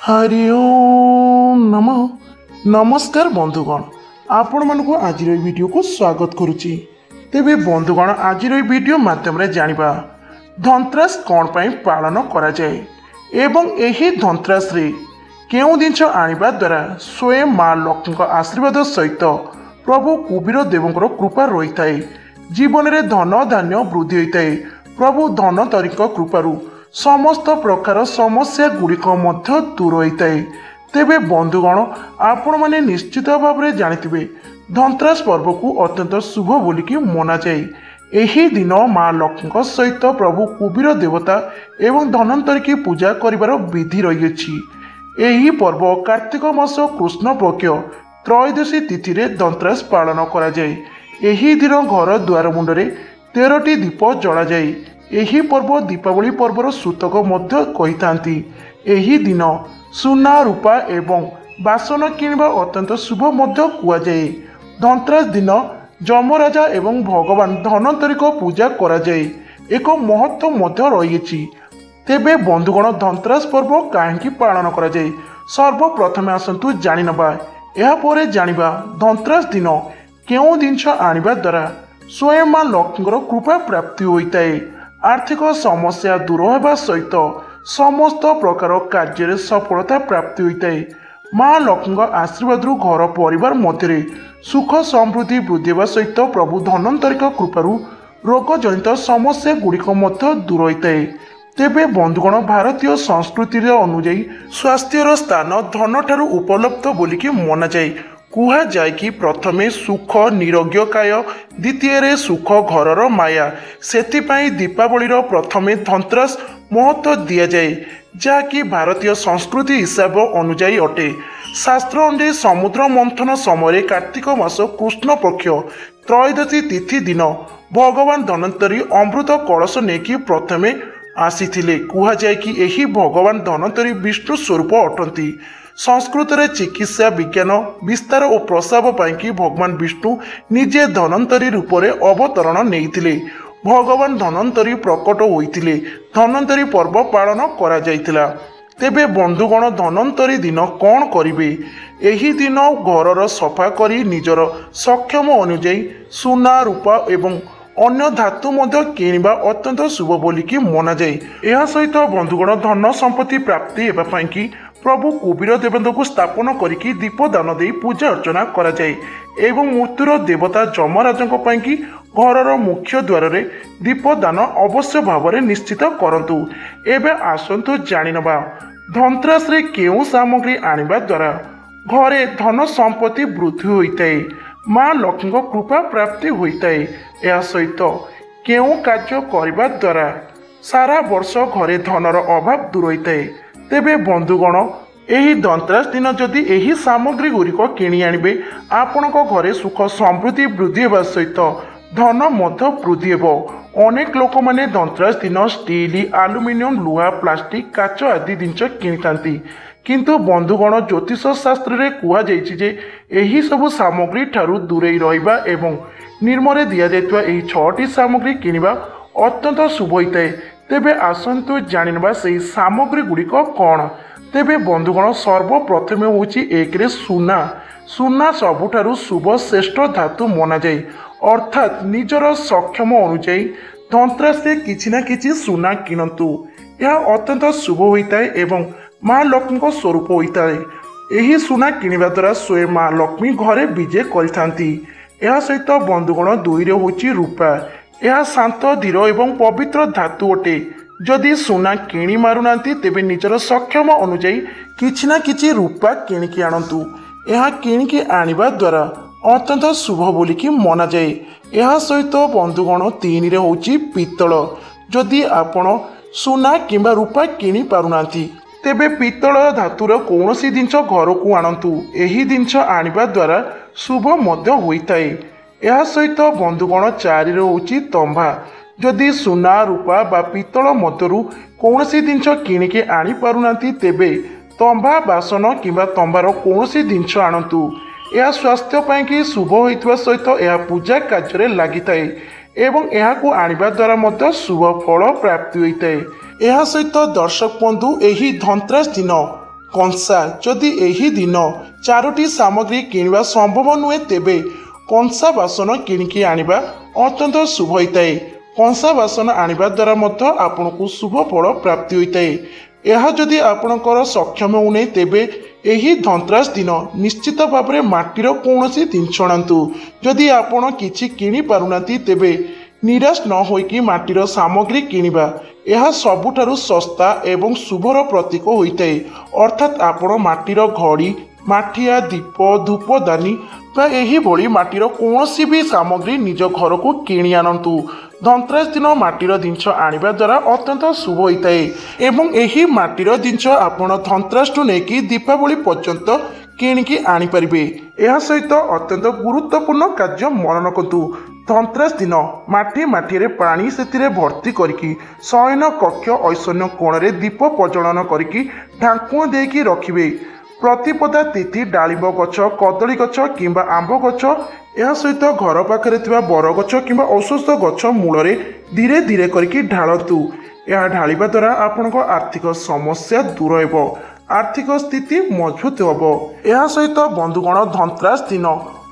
हरि ओम नमः नमस्कार बंधुगण आपण मानक आज वीडियो को स्वागत करुच्ची। तेबे बंधुगण आज वीडियो माध्यम जानिबा धनतेरस कौन पाई पालन करा जाए एवं एही धनतेरस रे केउं जिनिष आनिबा द्वारा स्वयं माँ लक्ष्मी आशीर्वाद सहित प्रभु कुबीर देवंकर कृपा रही थाए। जीवन में धन धान्य वृद्धि होता है। प्रभु धनतरी कृपारू समस्त प्रकार समस्या गुड़िक दूर होता है। तेबे बंधुगण आपण मैंने निश्चित भाव में जानिथिबे धनतेरस पर्व को अत्यंत शुभ बोलिकी मना जाए। एही दिन माँ लक्ष्मी सहित प्रभु कुबीर देवता एवं धनवंतरी की पूजा करिवार विधि रही। एही पर्व कार्तिक मास कृष्ण पक्ष त्रयोदशी तिथि रे धनतेरस पालन करा जाए। एही दिन घर द्वार मुंडरे 13टी दीप जला जाए। एही पर्व दीपावली पर्वर सूतक मध्य कहिथांती। एही दिन सुना रूपा एवं बासन किणवा अत्यंत शुभ मध्य कुआ जाए। धनतेरस दिन जमराजा एवं भगवान धनवंतरी को पूजा करा जाए। एक महत्व मध्य रही। तेबे बंधुगण धनतेरस पर्व कहीं पालन करा जाए सर्वप्रथम आसतु जानि नबा। या परे जानिबा धनतेरस दिन केउं जिनिष आनिबा द्वारा स्वयं माँ लक्ष्मीर कृपा प्राप्ति होता है। आर्थिक समस्या दूर होगा सहित समस्त प्रकार कार्य सफलता प्राप्ति होता है। माँ लक्ष्मी आशीर्वाद घर परिवार मध्य सुख समृद्धि वृद्धि होगा सहित प्रभु धनवंतरी कृपारू रोग जनित समस्या गुड़िक दूर होता है। तेबे बंधुगण भारतीय संस्कृति अनुजाई स्वास्थ्यर स्थान धन ठारू उपलब्ध बोलिकी मना जाए। कुहा जाए कि प्रथमे सुख निरोग्य काय द्वितीय सुख घरर माया। सेतिपाई दीपावलीर प्रथमे धनतेरस महत्व दि जाए जहाँकि भारतीय संस्कृति हिसाब अनुजाई अटे। शास्त्र अनुजाई समुद्र मंथन समय कार्तिक मास कृष्ण पक्ष त्रयोदशी तिथि दिन भगवान धनवंतरी अमृत कलश नेकी प्रथमे आसीथिले। कुहा जाए कि एही भगवान धनवंतरी विष्णु स्वरूप अटंती। संस्कृत रे चिकित्सा विज्ञान विस्तार और प्रसाव पाई भगवान विष्णु निजे धनवंतरी रूप में अवतरण नेइथिले। भगवान धनवंतरी प्रकट होइथिले। धनवंतरी पर्व पालन करा जाइथिला। तेबे बंधुगण धनवंतरी दिन कौन करिवे? एही दिन घरर सफा करी निजर सक्षम अनुजाई सुना रूपा एवं अन्य धातु मध्य किणवा अत्यंत शुभ बोलिकी मना जाए। यह सहित बंधुगण धन संपत्ति प्राप्ति हेबापाई कि प्रभु कुबीर देवता को स्थापन करिकी दीपदान दे पूजा अर्चना करा जाए एवं मृत्युर देवता जमराजों कि घरर मुख्य द्वार रे दीपदान अवश्य भाव निश्चित करंतु। एबे आसंतु जानि नबा धनतेरस रे केउं सामग्री आनिबा द्वारा घरे धन संपत्ति वृद्धि होता है। माँ लक्ष्मी कृपा प्राप्ति होता है। यह सहित केउं कार्य करबा द्वारा सारा वर्ष घरे धनर अभाव दूर होता है। तेबे बंधुगण एही धनतेरस दिन जदि एही सामग्री गुड़िक किणी आनिबे आपणक घरे सुख समृद्धि वृद्धि होगा सहित धन मध्य वृद्धि हेबो। अनेक लोक माने धनतेरस दिन स्टील आलुमिनियम लुहा प्लास्टिक काच आदि जिनिष किनिथांती। किंतु बंधुगण ज्योतिष शास्त्र रे कुहा जायछि जे एही सबु सामग्री ठारू दूरेई रहिबा एवं निर्मरे दिया जायतवा एही 6टी सामग्री किनिबा अत्यंत शुभ होइताए। तेबे आसंतु जानिनबा सेही सामग्री गुड़िक कौन? तेबे बंधुगण सर्वप्रथमे होछि एक रे सुना। सुना सबुठारू शुभ श्रेष्ठ धातु मना जाए। अर्थात निजर सक्षम अनुजाई धनतेरस रे किछि ना किछि सुना किनतु। यह अत्यंत शुभ होइताए एवं माँ लक्ष्मी स्वरूप होता है। यही सुना किणवा द्वारा स्वयं माँ लक्ष्मी घरे विजय करिथांती। यह सहित बंधुगण दुई रे होछि रूपा। यह शांत धीर एवं पवित्र धातु अटे। जदि सुना किणी मारुनांती तेबे निजर सक्षम अनुजाई किछि ना किछि रूपा किणिकी आणंतु। यह किणिकी आनिबा द्वारा अत्यंत शुभ बोलिकी मना जाए। यह सहित बंधुगण 3 रे होछि पित्तल। जदि आपण सुना किंबा रूपा किणी पारुनांती तेबे पित्तल धातुर कौनसी जिनिष घर को आणंतु। एही जिनिष आनिबा द्वारा शुभ मध्य होइताए। यह सहित बंधुगण 4 रे होछि तंबा। जदि सुना रूपा बा पित्तल मध्यरु कौनसी जिनिष किणिके आनी पारुनांती तेबे तंबा बासन किंबा तंबार कौनसी जिनिष आणंतु। यह स्वास्थ्य पाई कि शुभ होइतबा सहित यह पूजा कार्य लागिताए एवं यहाकू आनिबा द्वारा मध्य शुभ फल प्राप्ति होइताए। यह सहित दर्शक बंधु एही धनतेरस दिन कंसा जदि एही दिन 4टी सामग्री किणवा संभव नुहे तेबे कंसा बासन किणिकी आनिबा अत्यंत शुभ होइताए। कंसा बासन आनिबा द्वारा मध्य आपनकु शुभ फल प्राप्ति होइताए। यह जदि आपणकर सक्षम होने तेबे एही धनत्रास दिन निश्चित भाव में माटीर कौनसी जिनिस अणातु। जदि आपण किछि किणी पारुनांती तेबे निराश न होइकि माटीर सामग्री किणवा यह सबुठारु सस्ता एवं शुभर प्रतीक होइताए। अर्थात आपण माटीर घड़ी माठिया दीप धूपदानी बा एही भली माटीर कौनसी भी सामग्री निज घर को किणी आनतु। धनत्रास दिन माटीर जिनिस आनिबा द्वारा अत्यंत शुभ होइताए एवं एही माटीर जिनिस आपण धनत्रास टू नेकी दीपावली पर्यंत किणिकी आनी परिबे। यह सहित अत्यंत गुरुत्वपूर्ण कार्य मन रखतु। धनत्रास दिन माटी माटी पानी से भर्ती करिकी शयन कक्ष ऐश्वर्य कोण रे दीप प्रज्वलन करिकी ढांकुआ देकी रखिबे। प्रतिपदा तिथि डालिंब गछ कदली गछ किंबा आंब गछ यह सहित घर पाखरे थिबा बर गछ किंबा औषध गछ मूल धीरे धीरे करिकी ढालतु। यह ढालिबा द्वारा आपनक आर्थिक समस्या दूर हेबो, आर्थिक स्थिति मजबूत हेबो। यह सहित बंधुगण धनत्रास दिन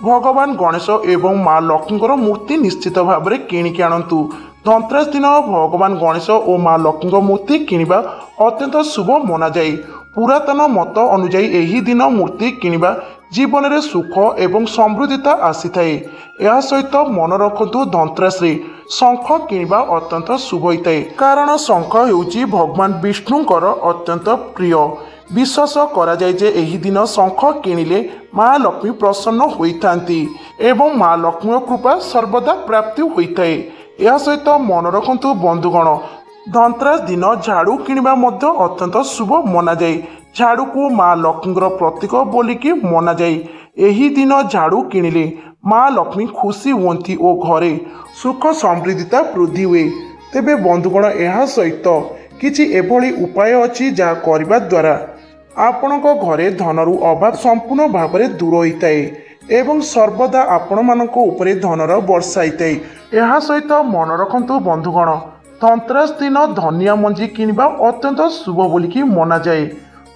भगवान गणेश एवं माँ लक्ष्मीकर मूर्ति निश्चित भाव में किणिकी आणतु। धनत्रास दिन भगवान गणेश और माँ लक्ष्मी मूर्ति किणवा अत्यंत शुभ मना जाए। पुरातन मत अनुजाई एही दिन मूर्ति किणवा जीवन में सुख एवं समृद्धिता आसी थाए। यह सहित मन रखतु धनत्रास रे शंख किणवा अत्यंत शुभ होइताए, कारण शंख हेउची भगवान विष्णुकर अत्यंत प्रिय। विश्वास करा जाए जे एही दिन शंख किणिले माँ लक्ष्मी प्रसन्न होइथांती एवं माँ लक्ष्मी कृपा सर्वदा प्राप्ति होइथाए। यह सहित मन रखतु बंधुगण धनत्रास दिन झाड़ू किणवा मध्य अत्यंत शुभ मना जाए। झाड़ू को माँ लक्ष्मीर प्रतीक बोलिकी मना जाए। एही दिन झाड़ू किणिले माँ लक्ष्मी खुशी हुअंती और घरे सुख समृद्धिता वृद्धि हुए। तेबे बंधुगण यह सहित किछि एभली उपाय अछि जहा करबा द्वारा आपणको घरे धनरु अभाव संपूर्ण भाव में दूर होइताए एवं सर्वदा आपण मानको उपरे धनर वर्षा होइताए। यह सहित मन रखतु बंधुगण धनत्रास दिन धनिया मंजी किणवा अत्यंत शुभ बोलिकी मना जाए।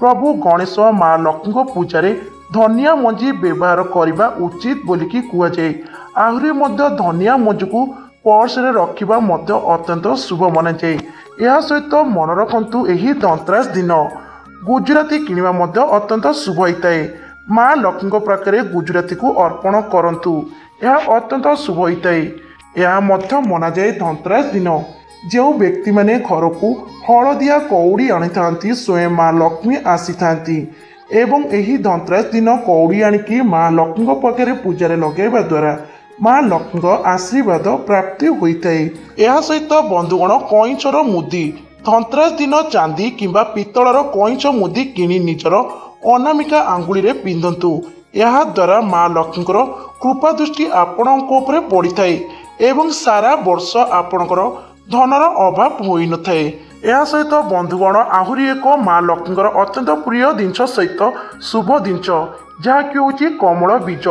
प्रभु गणेश माँ लक्ष्मी पूजा धनिया मंजी व्यवहार करने उचित बोलिकी कहुए। आहरी मध्य धनिया मंजी को पर्स रे रखिबा मध्य अत्यंत शुभ मना जाए। यह सहित मन रखतु एही धनत्रास दिन गुजराती किणवा मध्य अत्यंत शुभ होइताए। माँ लक्ष्मी पाखरे गुजराती को अर्पण करंतु, यह अत्यंत शुभ होइताए। यह मध्य मना जाए धनत्रास दिन जो व्यक्ति माने घर को हलदिया कौड़ी आनी थांती स्वयं माँ लक्ष्मी आसी थांती एवं एही धनत्रास दिन कौड़ी आनिकी माँ लक्ष्मी पाखरे पूजा लगेवा द्वारा माँ लक्ष्मी आशीर्वाद प्राप्ति होइताए। यह सहित बंधुगण कईंचर मुदी धनत्रास दिन चांदी किंबा पितलर कईंच मुदी किणी निजर अनामिका आंगुली रे पिंधंतु। यह द्वारा माँ लक्ष्मीकर कृपा दृष्टि आपणक उपरे पड़िथाए एवं सारा वर्ष आपणकर धनर अभाव होई न थाए। यह सहित बंधुगण आहरी एक माँ लक्ष्मीकर अत्यंत प्रिय जिनस सहित शुभ जिनस जहाँकि होची कमल बीज।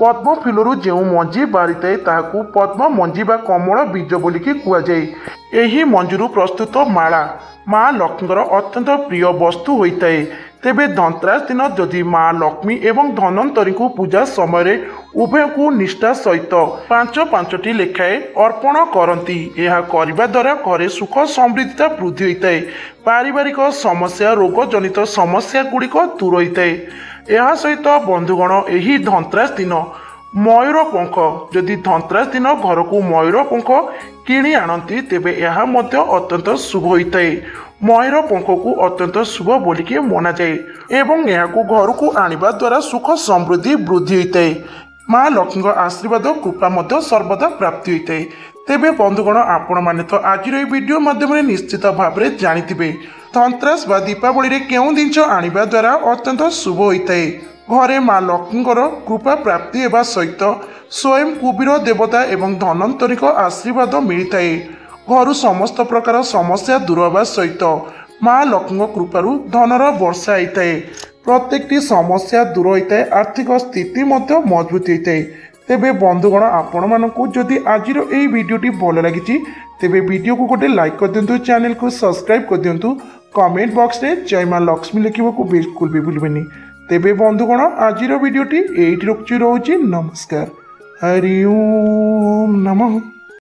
पद्म फूलरू जो मंजी बाहरी थाए ताहाकू पद्म मंजी बा कमल बीज बोलिकी कुआଯାଏ। एही मंजूरू प्रस्तुत माला माँ लक्ष्मीकर अत्यंत प्रिय वस्तु होइताए। तेबे धनत्रास दिन जदि माँ लक्ष्मी एवं धनवंतरी को पूजा समय उभय को निष्ठा सहित 5-5टी लेखाए अर्पण करती। यह करने द्वारा घरे सुख समृद्धिता वृद्धि होइताए। पारिवारिक समस्या रोग जनित समस्या गुड़िक दूर होइताए। यह सहित बंधुगण एही धनत्रास दिन मयूर पंख जदि धनत्रास दिन घर को मयूर पंख किणी आनती तेबे यह मध्य अत्यंत शुभ होइताए। मयूर पंख को अत्यंत शुभ बोलिकी मना जाए एवं यह घर को आनिबा द्वारा सुख समृद्धि वृद्धि होइताए। माँ लक्ष्मी आशीर्वाद कृपा मध्य सर्वदा प्राप्ति होइताए। तेबे बंधुगण आपण माने तो आज वीडियो माध्यम निश्चित भाव में जानिथिबे धनत्रास बा दीपावली रे केउं जिनिस आनिबा द्वारा अत्यंत शुभ होइताए। घरे माँ लक्ष्मीकर कृपा प्राप्ति हेबा सहित स्वयं कुबीर देवता एवं धनवंतरी आशीर्वाद मिलता। घर समस्त प्रकार समस्या दूर होगा सहित माँ लक्ष्मी कृपारू धनर वर्षा होता है। प्रत्येकटी समस्या दूर होता है, आर्थिक स्थिति मजबूत होता है। तेबे बंधुगण आपण मानकु जदि आज भिडियोटी भल लगी तेबे वीडियो को गोटे लाइक कर दिंतु, चैनल को सब्सक्राइब कर दिंतु कमेंट बॉक्स रे जय माँ लक्ष्मी लिखा बिल्कुल भी भूलबेनि। तेबे बंधुगण आज भिडियोटी एइठी रोकुछि। नमस्कार। हरि ओम नमः।